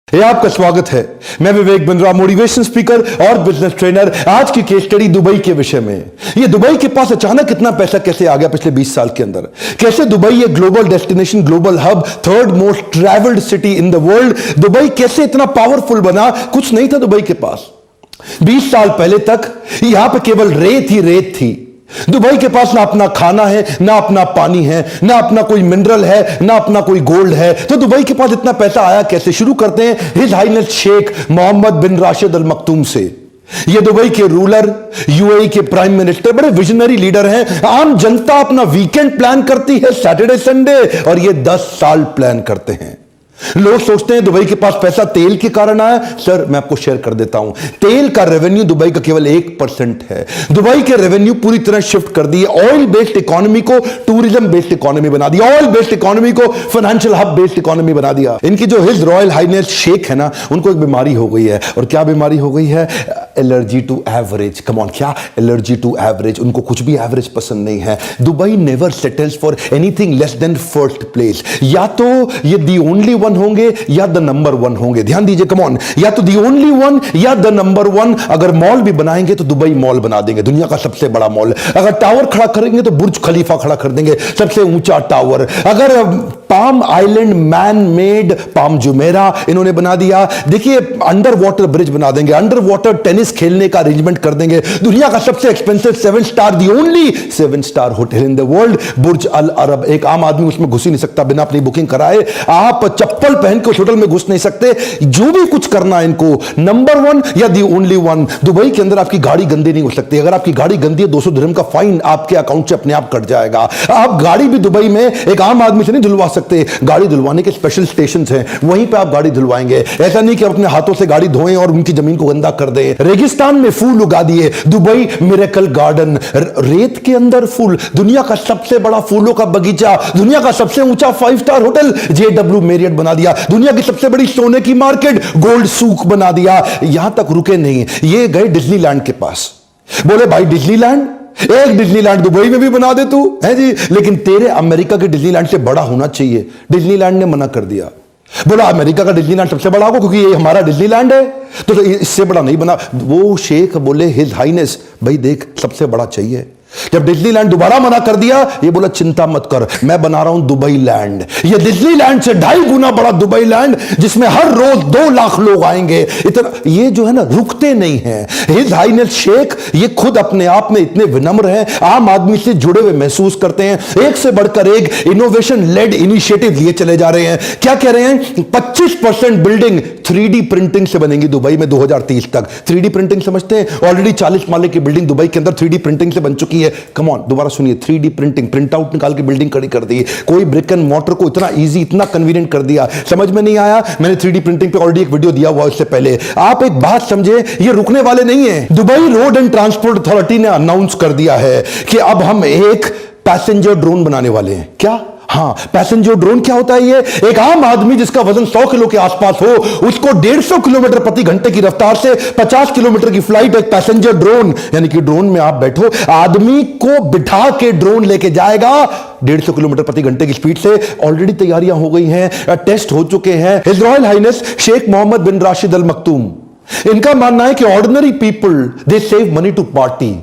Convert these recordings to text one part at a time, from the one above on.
आपका स्वागत है। मैं विवेक बिंद्रा, मोटिवेशन स्पीकर और बिजनेस ट्रेनर। आज की केस स्टडी दुबई के विषय में। ये दुबई के पास अचानक इतना पैसा कैसे आ गया पिछले 20 साल के अंदर? कैसे दुबई एक global destination, global hub, third most travelled city in the world, Dubai कैसे इतना पावरफुल बना? कुछ नहीं था दुबई के पास। 20 साल पहले तक यहां पर केवल रेत ही रेत थी। दुबई के पास ना अपना खाना है, ना अपना पानी है, ना अपना कोई मिनरल है, ना अपना कोई गोल्ड है। तो दुबई के पास इतना पैसा आया कैसे? शुरू करते हैं his highness sheikh Mohammed bin Rashid Al मखतूम से। ये दुबई के रूलर, यूएई के प्राइम मिनिस्टर, बड़े विजनरी लीडर हैं। आम जनता अपना वीकेंड प्लान करती है, सैटरडे संडे, और ये 10 साल प्लान करते हैं। लोग सोचते हैं दुबई के पास पैसा तेल के कारण आया। सर, मैं आपको शेयर कर देता हूं, तेल का रेवेन्यू दुबई का केवल 1% है। दुबई के रेवेन्यू पूरी तरह शिफ्ट कर दिए। ऑयल बेस्ड इकोनॉमी को टूरिज्म बेस्ड इकोनॉमी बना दिया, ऑयल बेस्ड इकोनॉमी को फाइनेंशियल हब बेस्ड इकोनॉमी बना दिया। इनकी जो हिज रॉयल हाइनेस शेख है ना, उनको एक बीमारी हो गई है। और क्या बीमारी हो गई है? Allergy to average. Come on, क्या एलर्जी टू एवरेज? उनको कुछ भी एवरेज पसंद नहीं है। Dubai never settles for anything less than first place. या तो ये दी ओनली वन होंगे या द नंबर वन होंगे। ध्यान दीजिए, कम ऑन, या तो दी ओनली वन या द नंबर वन। अगर मॉल भी बनाएंगे तो दुबई मॉल बना देंगे, दुनिया का सबसे बड़ा मॉल। अगर टावर खड़ा करेंगे तो बुर्ज खलीफा खड़ा कर देंगे, सबसे ऊंचा टावर। अगर palm island man made palm Jumeirah इन्होंने बना दिया। देखिए, अंडर वाटर ब्रिज बना देंगे, अंडर वाटर टेनिस खेलने का अरेंजमेंट कर देंगे। दुनिया का सबसे expensive 7 star, the only 7 star hotel in the world, Burj Al Arab. एक आम आदमी उसमें घुस ही नहीं सकता बिना अपनी बुकिंग कराए। आप चप्पल पहन के उस होटल में घुस नहीं सकते। जो भी कुछ करना है इनको, नंबर वन या दी ओनली वन। दुबई के अंदर आपकी गाड़ी गंदी नहीं हो सकती। अगर आपकी गाड़ी गंदी है, 200 दिरहम का फाइन आपके अकाउंट से अपने आप कट जाएगा। आप गाड़ी भी दुबई में एक आम आदमी से नहीं धुलवा सकते। गाड़ी धुलवाने के स्पेशल स्टेशंस हैं, वहीं पे आप गाड़ी धुलवाएंगे। ऐसा नहीं कि आप अपने हाथों से गाड़ी धोएं और उनकी जमीन को गंदा कर दें। रेगिस्तान में फूल उगा दिए, दुबई मिरेकल गार्डन। रेत के अंदर फूल, दुनिया का सबसे बड़ा फूलों का बगीचा, दुनिया का सबसे ऊंचा 5 स्टार होटल JW मैरियट बना दिया, दुनिया की सबसे बड़ी सोने की मार्केट गोल्ड सूक बना दिया। यहां तक रुके नहीं, ये गए डिज्नीलैंड के पास। बोले भाई डिज्नीलैंड, एक डिज्नीलैंड दुबई में भी बना दे तू, है जी, लेकिन तेरे अमेरिका के डिज्नीलैंड से बड़ा होना चाहिए। डिज्नीलैंड ने मना कर दिया। बोला अमेरिका का डिज्नीलैंड सबसे बड़ा होगा क्योंकि ये हमारा डिज्नीलैंड है, तो इससे बड़ा नहीं बना। वो शेख बोले हिज हाइनेस, भाई देख सबसे बड़ा चाहिए। जब डिज्नीलैंड दोबारा मना कर दिया, ये बोला चिंता मत कर, मैं बना रहा हूं दुबई लैंड। ये डिज्नीलैंड से 2.5 गुना बड़ा दुबई लैंड, जिसमें हर रोज 2 लाख लोग आएंगे। इतना ये जो है ना, रुकते नहीं हैं। हिज हाइनेस शेख ये खुद अपने आप में इतने विनम्र हैं, आम आदमी से जुड़े हुए महसूस करते हैं। एक से बढ़कर एक इनोवेशन लेड इनिशिएटिव लिए चले जा रहे हैं। क्या कह रहे हैं? 25% बिल्डिंग 3D प्रिंटिंग से बनेंगी दुबई में 2030 तक। 3D प्रिंटिंग समझते हैं? ऑलरेडी 40 माले की बिल्डिंग दुबई के अंदर 3D प्रिंटिंग से बन चुकी है। कम ऑन, दोबारा सुनिए, 3D प्रिंटिंग, प्रिंट आउट निकाल के बिल्डिंग खड़ी कर दी। कोई ब्रिक एंड मोर्टर को इतना इजी, इतना कन्वीनियंट कर दिया। समझ में नहीं आया? मैंने 3D प्रिंटिंग पे ऑलरेडी एक वीडियो दिया हुआ इससे पहले। आप एक बात समझे, ये रुकने वाले नहीं है। Dubai road and transport authority ने अनाउंस कर दिया है कि अब हम एक पैसेंजर ड्रोन बनाने वाले हैं। क्या? हाँ, पैसेंजर ड्रोन क्या होता है? ये एक आम आदमी जिसका वजन 100 किलो के आसपास हो, उसको 150 किलोमीटर प्रति घंटे की रफ्तार से 50 किलोमीटर की फ्लाइट, एक पैसेंजर ड्रोन, यानी कि ड्रोन में आप बैठो, आदमी को बिठा के ड्रोन लेके जाएगा 150 किलोमीटर प्रति घंटे की स्पीड से। ऑलरेडी तैयारियां हो गई हैं, टेस्ट हो चुके हैं। His royal highness sheikh Mohammed bin Rashid Al Maktoum, इनका मानना है कि ordinary people they save money to party,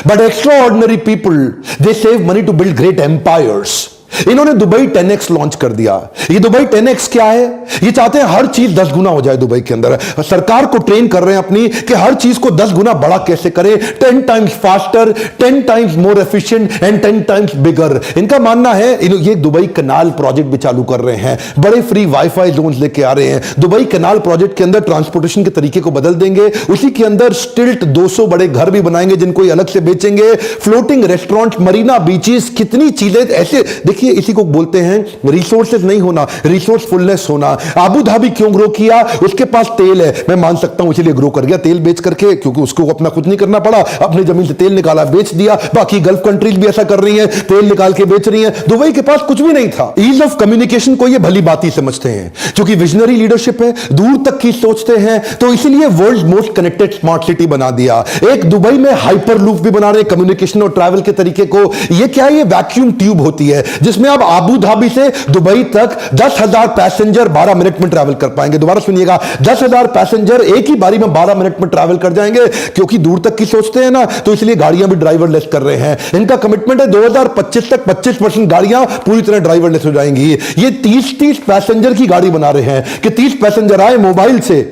but extraordinary people they save money to build great empires. इन्होंने दुबई 10x लॉन्च कर दिया। ये दुबई 10x क्या है? ये चाहते हैं हर चीज 10 गुना हो जाए दुबई के अंदर। सरकार को ट्रेन कर रहे हैं अपनी कि हर चीज को 10 गुना बड़ा कैसे करें। 10 times faster, 10 times more efficient and 10 times bigger. इनका मानना है, ये दुबई कनाल प्रोजेक्ट भी चालू कर रहे हैं, बड़े फ्री वाईफाई जोन लेके आ रहे हैं। दुबई कनाल प्रोजेक्ट के अंदर ट्रांसपोर्टेशन के तरीके को बदल देंगे। उसी के अंदर स्टिल्ट 200 बड़े घर भी बनाएंगे जिनको ये अलग से बेचेंगे। फ्लोटिंग रेस्टोरेंट, मरीना बीचेस, कितनी चीजें ऐसे। देखिए, इसी को बोलते हैं रिसोर्सेज नहीं होना, रिसोर्सफुलनेस होना। अबू धाबी क्यों ग्रो किया? उसके पास तेल है, मैं मान सकता हूं इसीलिए ग्रो कर गया, तेल बेच करके, क्योंकि उसको अपना कुछ नहीं करना पड़ा, अपनी जमीन से तेल निकाला, बेच दिया। बाकी गल्फ कंट्रीज भी ऐसा कर रही हैं, तेल निकाल के बेच रही हैं। दुबई के पास कुछ भी नहीं था। ईज ऑफ कम्युनिकेशन को ये भली बात ही समझते हैं, क्योंकि विजनरी लीडरशिप है, दूर तक की सोचते हैं, तो इसीलिए world most connected smart city बना दिया। एक दुबई में हाइपर लूप भी बना रहे कम्युनिकेशन और ट्रैवल के तरीके को। ये क्या है? ये वैक्यूम ट्यूब होती है जिसमें जिसमें अब आबू धाबी से दुबई तक 10,000 पैसेंजर 12 मिनट में ट्रैवल कर पाएंगे। दोबारा सुनिएगा, 10,000 पैसेंजर एक ही बारी में 12 मिनट में ट्रैवल कर जाएंगे। क्योंकि दूर तक की सोचते हैं ना, तो इसलिए गाड़ियां भी ड्राइवरलेस कर रहे हैं। इनका कमिटमेंट है 2025 तक 25% गाड़ियां पूरी तरह ड्राइवरलेस हो जाएंगी। ये 30 पैसेंजर की गाड़ी बना रहे हैं कि 30 पैसेंजर आए मोबाइल से,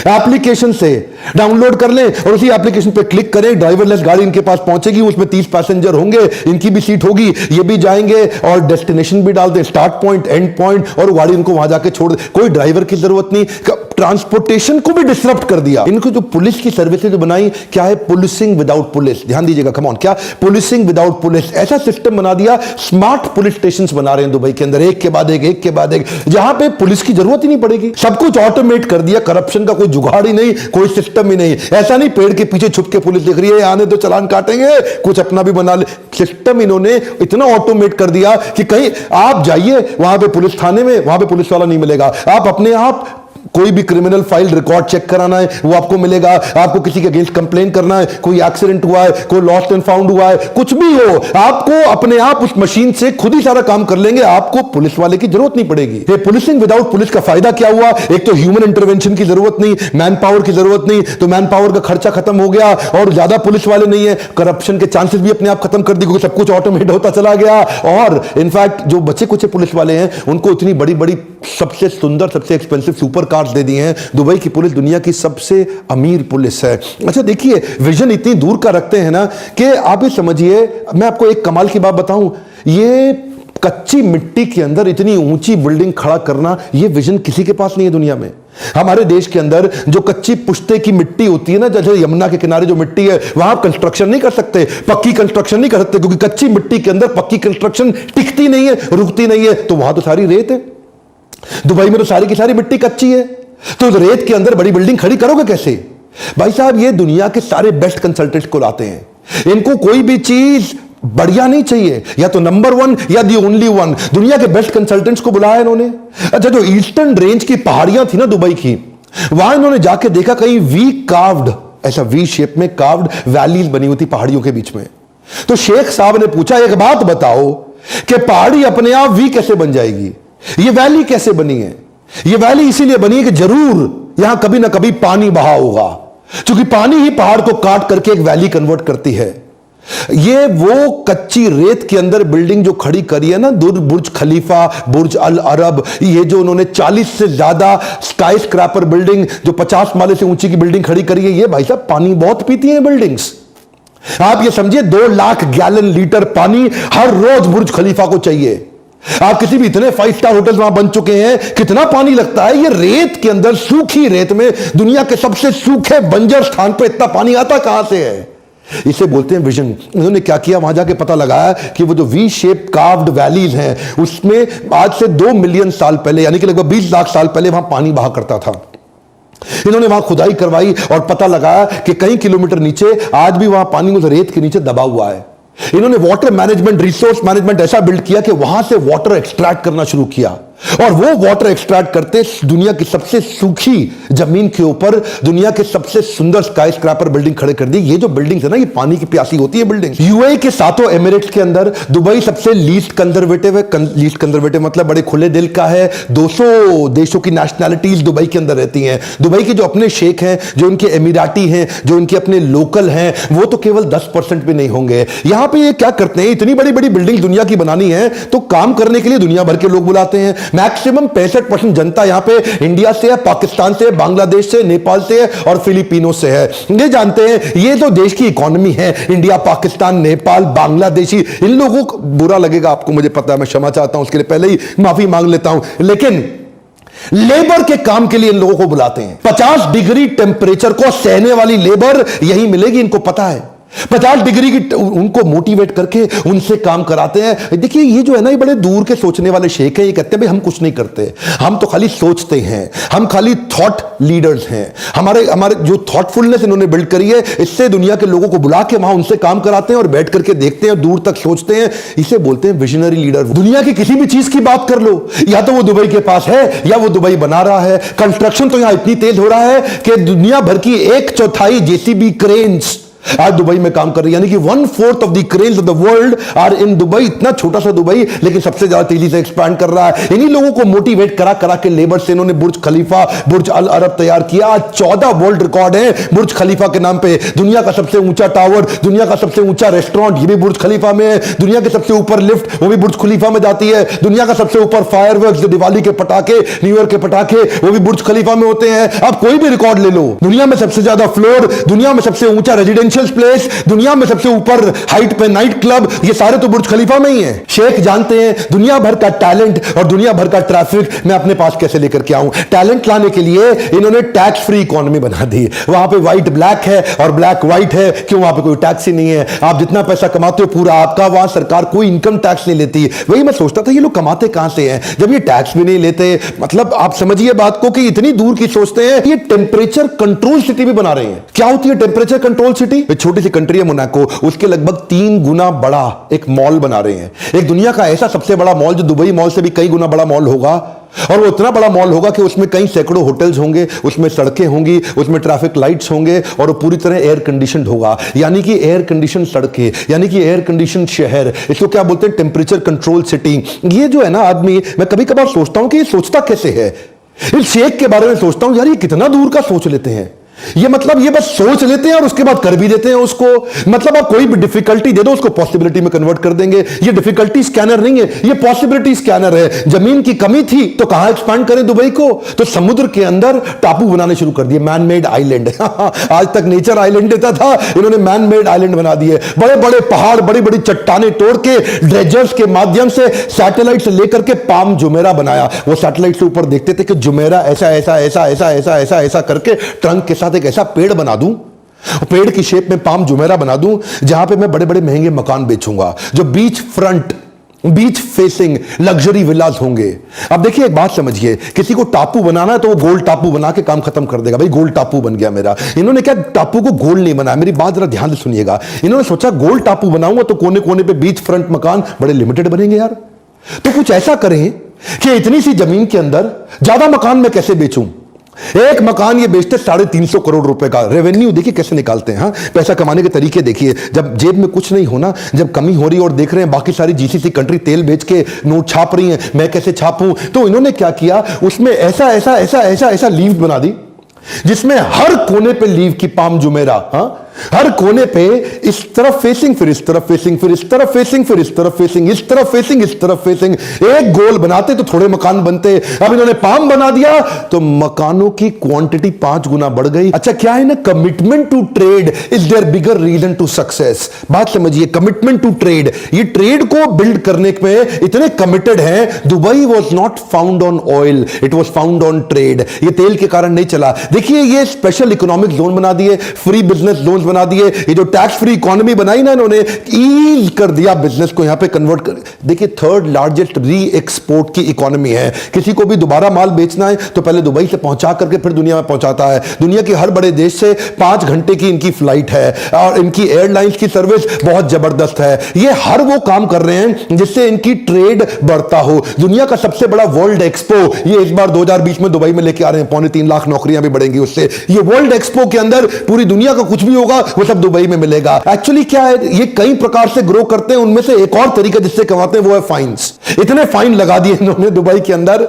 एप्लीकेशन से डाउनलोड कर लें और उसी एप्लीकेशन पे क्लिक करें, ड्राइवरलेस गाड़ी इनके पास पहुंचेगी, उसमें 30 पैसेंजर होंगे, इनकी भी सीट होगी, ये भी जाएंगे और डेस्टिनेशन भी डाल दें, स्टार्ट पॉइंट, एंड पॉइंट, और गाड़ी इनको वहां जाके छोड़ दे। कोई ड्राइवर की जरूरत नहीं। ट्रांसपोर्टेशन को भी डिसरप्ट कर दिया। इनको जो पुलिस की सर्विसेज जो बनाई, क्या है? Policing without police. ध्यान दीजिएगा, कम ऑन, क्या पुलिसिंग विदाउट पुलिस? ऐसा सिस्टम बना दिया, स्मार्ट पुलिस स्टेशंस बना रहे हैं दुबई के अंदर, एक के बाद एक, जहां पे पुलिस की जरूरत ही नहीं पड़ेगी। सब कुछ ऑटोमेट कर दिया, करप्शन का कोई जुगाड़ ही नहीं, कोई सिस्टम ही नहीं। ऐसा नहीं पेड़ के पीछे छुप के पुलिस दिख रही है, आने तो चालान काटेंगे, कुछ अपना भी बना ले। सिस्टम इन्होंने इतना ऑटोमेट कर दिया कि कहीं आप जाइए वहां पे पुलिस थाने में, वहां पे पुलिस वाला नहीं मिलेगा। आप अपने आप कोई भी क्रिमिनल फाइल रिकॉर्ड चेक कराना है वो आपको मिलेगा। आपको किसी के अगेंस्ट कंप्लेन करना है, कोई एक्सीडेंट हुआ है, कोई लॉस्ट एंड फाउंड हुआ है, कुछ भी हो, आपको अपने आप उस मशीन से खुद ही सारा काम कर लेंगे। आपको पुलिस वाले की जरूरत नहीं पड़ेगी। ये पुलिसिंग विदाउट पुलिस का फायदा क्या हुआ? एक तो ह्यूमन इंटरवेंशन की जरूरत नहीं, मैन पावर की जरूरत नहीं, तो मैन पावर का खर्चा खत्म हो गया और ज्यादा पुलिस वाले नहीं है। करप्शन के चांसेस भी अपने आप खत्म कर दी, क्योंकि सब कुछ ऑटोमेट होता चला गया। और इनफैक्ट जो बचे कुछ पुलिस वाले हैं उनको इतनी बड़ी बड़ी सबसे सुंदर, सबसे एक्सपेंसिव सुपर कार्स दे दी हैं। दुबई की पुलिस दुनिया की सबसे अमीर पुलिस है। अच्छा देखिए, विजन इतनी दूर का रखते हैं ना कि आप ये समझिए, मैं आपको एक कमाल की बात बताऊं, ये कच्ची मिट्टी के अंदर इतनी ऊंची बिल्डिंग खड़ा करना, ये विजन किसी के पास नहीं है दुनिया में। हमारे देश के अंदर जो कच्ची पुश्ते की मिट्टी होती है ना, जैसे यमुना के किनारे जो मिट्टी है, वहां आप कंस्ट्रक्शन नहीं कर सकते, पक्की कंस्ट्रक्शन नहीं कर सकते, क्योंकि कच्ची मिट्टी के अंदर पक्की कंस्ट्रक्शन टिकती नहीं है, रुकती नहीं है। तो वहां तो सारी रेत है। दुबई में तो सारी की सारी मिट्टी कच्ची है, तो रेत के अंदर बड़ी बिल्डिंग खड़ी करोगे कैसे? भाई साहब, ये दुनिया के सारे बेस्ट कंसल्टेंट्स को लाते हैं। इनको कोई भी चीज बढ़िया नहीं चाहिए, या तो नंबर वन या दी ओनली वन। दुनिया के बेस्ट कंसल्टेंट्स को बुलाया इन्होंने। अच्छा, जो ईस्टर्न रेंज की पहाड़ियां थी ना दुबई की, वहां इन्होंने जाके देखा कहीं वी कार्व्ड, ऐसा वी शेप में कार्व्ड वैलीज बनी हुई थी पहाड़ियों के बीच में। तो शेख साहब ने पूछा, एक बात बताओ कि पहाड़ी अपने आप वी कैसे बन जाएगी? ये वैली कैसे बनी है? ये वैली इसीलिए बनी है कि जरूर यहां कभी ना कभी पानी बहा होगा, क्योंकि पानी ही पहाड़ को काट करके एक वैली कन्वर्ट करती है। ये वो कच्ची रेत के अंदर बिल्डिंग जो खड़ी करी है ना, बुर्ज खलीफा, बुर्ज अल अरब, ये जो उन्होंने 40 से ज्यादा स्काई स्क्रैपर बिल्डिंग, जो 50 माले से ऊंची की बिल्डिंग खड़ी करी है, ये भाई साहब पानी बहुत पीती है बिल्डिंग्स। आप ये समझिए, 2 लाख गैलन लीटर पानी हर रोज बुर्ज खलीफा को चाहिए। आप किसी भी इतने 5 स्टार होटल वहां बन चुके हैं, कितना पानी लगता है? ये रेत के अंदर, सूखी रेत में, दुनिया के सबसे सूखे बंजर स्थान पे इतना पानी आता कहां से है? इसे बोलते हैं विजन। इन्होंने क्या किया, वहां जाके पता लगाया कि वो जो वी शेप कार्व्ड वैलीज हैं, उसमें आज से 2 मिलियन साल पहले, यानी कि लगभग 20 लाख साल पहले वहां पानी बहा करता था। इन्होंने वहां खुदाई करवाई और पता लगाया कि कई किलोमीटर नीचे आज भी वहां पानी उस रेत के नीचे दबा हुआ है। इन्होंने वाटर मैनेजमेंट, रिसोर्स मैनेजमेंट ऐसा बिल्ड किया कि वहां से वाटर एक्सट्रैक्ट करना शुरू किया, और वो वाटर एक्सट्रैक्ट करते दुनिया की सबसे सूखी जमीन के ऊपर दुनिया के सबसे सुंदर स्काई स्क्रैपर बिल्डिंग खड़े कर दी। ये जो बिल्डिंग है ना, ये पानी की प्यासी होती है बिल्डिंग। यूएई के 7 एमिरेट्स के अंदर दुबई सबसे लीस्ट कंजर्वेटिव है। लीस्ट कंजर्वेटिव मतलब बड़े खुले दिल का है। 200 देशों की नेशनैलिटीज दुबई के अंदर रहती हैं। दुबई के जो अपने शेख हैं, जो इनके एमिराटी हैं, जो इनके अपने लोकल हैं, वो तो केवल 10% भी नहीं होंगे। यहां पे ये क्या करते हैं, इतनी बड़ी बड़ी बिल्डिंग दुनिया की बनानी है, तो काम करने के लिए दुनिया भर के लोग बुलाते हैं। मैक्सिमम 65% जनता यहां पे इंडिया से है, पाकिस्तान से, बांग्लादेश से, नेपाल से और फिलीपीनो से है। ये जानते हैं, ये तो देश की इकोनॉमी है, इंडिया, पाकिस्तान, नेपाल, बांग्लादेशी। इन लोगों को बुरा लगेगा, आपको मुझे पता है, मैं क्षमा चाहता हूं, उसके लिए पहले ही माफी मांग लेता हूं, लेकिन लेबर के काम के लिए इन लोगों को बुलाते हैं। 50 डिग्री टेंपरेचर को सहने वाली लेबर यही मिलेगी, इनको पता है। 50 डिग्री की उनको मोटिवेट करके उनसे काम कराते हैं। देखिए, ये जो है ना, ये बड़े दूर के सोचने वाले शेख हैं। ये कहते हैं भाई हम कुछ नहीं करते, हम तो खाली सोचते हैं, हम खाली थॉट लीडर्स हैं। हमारे जो थॉटफुलनेस इन्होंने बिल्ड करी है, इससे दुनिया के लोगों को बुला के वहां उनसे काम कराते हैं और बैठ करके देखते हैं, दूर तक सोचते हैं। इसे बोलते हैं विजनरी लीडर। दुनिया की किसी भी चीज की बात कर लो, या तो वो दुबई के पास है या वो दुबई बना रहा है। कंस्ट्रक्शन तो यहां इतनी तेज हो रहा है कि दुनिया भर की 1/4 जेसीबी क्रेन्स आज दुबई में काम कर रही है, यानी कि 1/4 of the cranes of the world are in Dubai. इतना छोटा सा दुबई लेकिन सबसे ज्यादा तेजी से एक्सपैंड कर रहा है। इन्हीं लोगों को मोटिवेट करा करा के लेबर से इन्होंने बुर्ज खलीफा, बुर्ज अल अरब तैयार किया। आज 14 वर्ल्ड रिकॉर्ड है बुर्ज खलीफा के नाम पे। दुनिया का सबसे ऊंचा टावर, दुनिया का सबसे ऊंचा रेस्टोरेंट, ये भी बुर्ज खलीफा में है। दुनिया के सबसे ऊपर लिफ्ट, वो भी बुर्ज खलीफा में जाती है। दुनिया का सबसे ऊपर फायरवर्क्स, जो दिवाली के पटाखे, न्यू ईयर के पटाखे, वो भी बुर्ज खलीफा में होते हैं। आप कोई भी रिकॉर्ड ले लो, दुनिया में सबसे ज्यादा फ्लोर, दुनिया में सबसे ऊंचा रेजिडेंशियल प्लेस, दुनिया में सबसे ऊपर हाइट पे नाइट क्लब, ये सारे तो बुर्ज खलीफा में ही हैं। शेख जानते हैं दुनिया भर का टैलेंट और दुनिया भर का ट्रैफिक मैं अपने पास कैसे लेकर के आऊं। टैलेंट लाने के लिए इन्होंने टैक्स फ्री इकोनॉमी बना दी। वहां पे व्हाइट ब्लैक है और ब्लैक व्हाइट है, क्यों? वहां पे कोई टैक्स ही नहीं है। आप जितना पैसा कमाते हो पूरा आपका, वहां सरकार कोई इनकम टैक्स नहीं लेती। वही मैं सोचता था ये लोग कमाते कहां से हैं जब ये टैक्स भी नहीं लेते। मतलब आप समझिए बात को कि इतनी दूर की सोचते हैं। ये टेम्परेचर कंट्रोल सिटी भी बना रहे हैं। क्या होती है टेम्परेचर कंट्रोल सिटी? छोटी सी कंट्री है मोनाको, उसके लगभग 3 गुना बड़ा एक मॉल बना रहे हैं। एक दुनिया का ऐसा सबसे बड़ा मॉल जो दुबई मॉल से भी कई गुना बड़ा मॉल होगा, और वो इतना बड़ा मॉल होगा कि उसमें कई सैकड़ों होटल्स होंगे, उसमें सड़कें होंगी, उसमें ट्रैफिक लाइट्स होंगे, और वो पूरी तरह एयर कंडीशनड होगा। यानी कि एयर कंडीशन सड़कें, यानी कि एयर कंडीशन शहर। इसको क्या बोलते हैं? Temperature control city. ये जो है ना आदमी, मैं कभी कभार सोचता हूं कि ये सोचता कैसे है। इस शेख के बारे में सोचता हूं, यार ये कितना दूर का सोच लेते हैं। ये मतलब ये बस सोच लेते हैं और उसके बाद कर भी देते हैं उसको। मतलब आप कोई भी डिफिकल्टी दे दो उसको पॉसिबिलिटी में कन्वर्ट कर देंगे। ये डिफिकल्टी स्कैनर नहीं है, ये पॉसिबिलिटी स्कैनर है। जमीन की कमी थी तो कहां एक्सपांड करें दुबई को? तो समुद्र के अंदर टापू बनाने शुरू कर दिए, मैन मेड आइलैंड। आज तक नेचर आइलैंड देता था, इन्होंने मैन मेड आइलैंड बना दिए। बड़े बड़े पहाड़, बड़ी बड़ी चट्टाने तोड़ के ड्रेजर्स के माध्यम से, सैटेलाइट से लेकर के पाम जुमेरा बनाया। वो सैटेलाइट से ऊपर देखते थे कि जुमेरा ऐसा ऐसा ऐसा ऐसा ऐसा ऐसा ऐसा करके ट्रंक के साथ एक ऐसा पेड़ बना दूं, पेड़ की शेप में पाम जुमेरा बना दूं, जहां पे मैं बड़े बड़े महंगे मकान बेचूंगा, जो beach front, beach facing luxury villas होंगे। अब देखिए एक बात समझिए, किसी को टापू बनाना है तो वो गोल्ड टापू बना के काम खत्म कर देगा। भाई गोल्ड टापू बन गया मेरा। इन्होंने क्या टापू को गोल्ड नहीं बनाया, मेरी बात जरा ध्यान से सुनिएगा। इन्होंने सोचा गोल्ड टापू बनाऊंगा तो कोने कोने पे बीच फ्रंट मकान बड़े लिमिटेड बनेंगे यार। तो कुछ ऐसा करें कि इतनी सी जमीन के अंदर ज्यादा मकान मैं कैसे बेचूं। एक मकान ये बेचते 350 करोड़ रुपए का रेवेन्यू। देखिए कैसे निकालते हैं। हाँ, पैसा कमाने के तरीके देखिए। जब जेब में कुछ नहीं होना, जब कमी हो रही है और देख रहे हैं बाकी सारी जीसीसी कंट्री तेल बेच के नोट छाप रही हैं, मैं कैसे छापूं। तो इन्होंने क्या किया, उसमें ऐसा ऐसा ऐसा ऐसा ऐसा लीव बना दी जिसमें हर कोने पे लीव की पाम जुमेरा। हाँ, हर कोने पे इस तरफ फेसिंग, फिर इस तरफ फेसिंग, फिर इस तरफ फेसिंग, फिर इस तरफ फेसिंग, इस तरफ फेसिंग, इस तरफ फेसिंग। एक गोल बनाते तो थोड़े मकान बनते। अब इन्होंने पाम बना दिया तो मकानों की क्वांटिटी 5 गुना बढ़ गई। अच्छा, क्या है ना, commitment to trade is their bigger reason to success. बात समझिए, कमिटमेंट टू ट्रेड। ये ट्रेड को बिल्ड करने में इतने कमिटेड हैं। Dubai was not found on oil, it was found on trade. ये तेल के कारण नहीं चला। देखिए ये स्पेशल इकोनॉमिक जोन बना दिए, फ्री बिजनेस जोन बना दिए। ये जो टैक्स फ्री इकोनॉमी बनाई ना इन्होंने, ईज कर दिया बिजनेस को यहां पे कन्वर्ट कर। देखिए 3rd लार्जेस्ट री एक्सपोर्ट की इकोनॉमी है। किसी को भी दोबारा माल बेचना है तो पहले दुबई से पहुंचा करके फिर दुनिया में पहुंचाता है। दुनिया के हर बड़े देश से 5 घंटे की इनकी फ्लाइट है और इनकी एयरलाइंस की सर्विस बहुत जबरदस्त है। ये हर वो काम कर रहे हैं जिससे इनकी ट्रेड बढ़ता हो। दुनिया का सबसे बड़ा वर्ल्ड एक्सपो ये इस बार 2020 में दुबई में लेके आ रहे हैं। 3.25 लाख नौकरियां भी बढ़ेंगी उससे। ये वर्ल्ड एक्सपो के अंदर पूरी दुनिया का कुछ भी होगा वो सब दुबई में मिलेगा। एक्चुअली क्या है, ये कई प्रकार से ग्रो करते हैं। उनमें से एक और तरीका जिससे कमाते हैं वो है फाइन्स। इतने फाइन लगा दिए इन्होंने दुबई के अंदर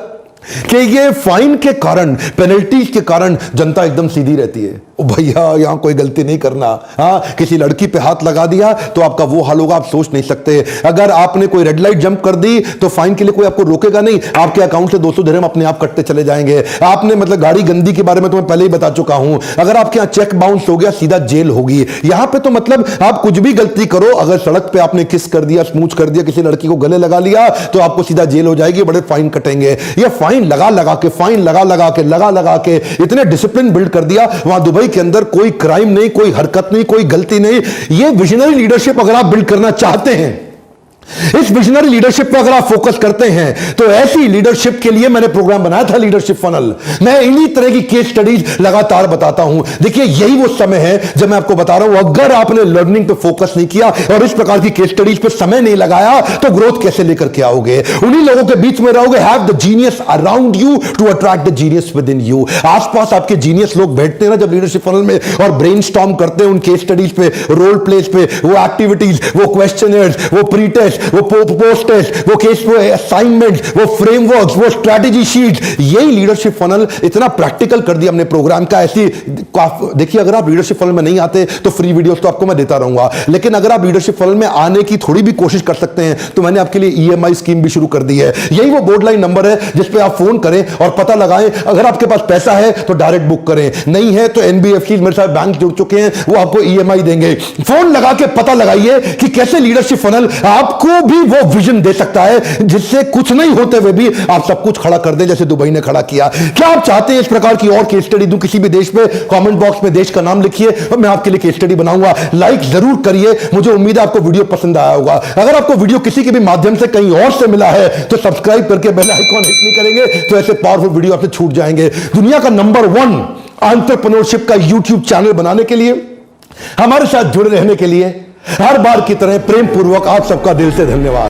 कि ये फाइन के कारण, पेनल्टीज के कारण जनता एकदम सीधी रहती है। ओ भैया यहां कोई गलती नहीं करना। हाँ, किसी लड़की पे हाथ लगा दिया तो आपका वो हाल होगा, आप सोच नहीं सकते। अगर आपने कोई रेड लाइट जंप कर दी तो फाइन के लिए कोई आपको रोकेगा नहीं। आपके अकाउंट से 200 दिरहम अपने आप कटते चले जाएंगे। आपने मतलब गाड़ी गंदी के बारे में तो मैं पहले ही बता चुका हूं। अगर आपके यहां चेक बाउंस हो गया सीधा जेल होगी। यहां पे तो मतलब आप कुछ भी गलती करो, अगर सड़क पे आपने किस कर दिया, स्मूच कर दिया, किसी लड़की को गले लगा लिया तो आपको सीधा जेल हो जाएगी, बड़े फाइन कटेंगे। ये फाइन लगा लगा के, फाइन लगा लगा के इतने डिसिप्लिन बिल्ड कर दिया। वहां दुबई के अंदर कोई क्राइम नहीं, कोई हरकत नहीं, कोई गलती नहीं। ये विजनरी लीडरशिप अगर आप बिल्ड करना चाहते हैं इस विजनरी लीडरशिप पर अगर आप फोकस करते हैं तो ऐसी लीडरशिप के लिए मैंने प्रोग्राम बनाया था लीडरशिप फनल। मैं इन्हीं तरह की केस स्टडीज लगातार बताता हूं। देखिए यही वो समय है जब मैं आपको बता रहा हूं, अगर आपने लर्निंग पे फोकस नहीं किया और इस प्रकार की केस स्टडीज पे समय नहीं लगाया तो ग्रोथ कैसे लेकर के आओगे? उन्हीं लोगों के बीच में रहोगे। Have the genius around you to attract the genius within you यू। आसपास आपके जीनियस लोग बैठते हैं ना जब लीडरशिप फनल में और ब्रेनस्टॉर्म करते हैं उन केस स्टडीज पे, रोल प्लेस पे, वो एक्टिविटीज, वो क्वेश्चनर्स, वो प्री टेस्ट, वो पोस्ट टेस्ट, वो केस असाइनमेंट, वो फ्रेमवर्क्स, वो स्ट्रेटेजी शीट। यही लीडरशिप फनल इतना प्रैक्टिकल कर दिया हमने प्रोग्राम का। ऐसी देखिए अगर आप लीडरशिप फनल में नहीं आते तो फ्री वीडियोस तो आपको मैं देता रहूंगा, लेकिन अगर आप लीडरशिप फनल में आने की थोड़ी भी कोशिश कर सकते हैं तो मैंने आपके लिए ईएमआई स्कीम भी शुरू कर दी है। यही वो बोर्ड लाइन नंबर है जिस पे आप फोन करें और पता लगाएं। अगर आपके पास पैसा है तो डायरेक्ट बुक करें, नहीं है तो एनबीएफसी मेरे साथ बैंक जुड़ चुके हैं, वो आपको ईएमआई देंगे। फोन लगा के पता लगाइए कि कैसे लीडरशिप फनल आपको भी वो विजन दे सकता है जिससे कुछ नहीं होते हुए भी आप सब कुछ खड़ा कर दे, जैसे दुबई ने खड़ा किया। क्या आप चाहते हैं इस प्रकार की और केस स्टडी दूं किसी भी देश में? कमेंट बॉक्स में देश का नाम लिखिए और मैं आपके लिए केस स्टडी बनाऊंगा। लाइक जरूर करिए, मुझे उम्मीद है आपको वीडियो पसंद आया होगा। अगर आपको वीडियो किसी के भी माध्यम से कहीं और से मिला है तो सब्सक्राइब करके बेल आइकॉन हिट नहीं करेंगे तो ऐसे पावरफुल वीडियो आपसे छूट जाएंगे। दुनिया का नंबर 1 एंटरप्रेन्योरशिप का यूट्यूब चैनल बनाने के लिए, हमारे साथ जुड़े रहने के लिए हर बार की तरह प्रेम पूर्वक आप सबका दिल से धन्यवाद।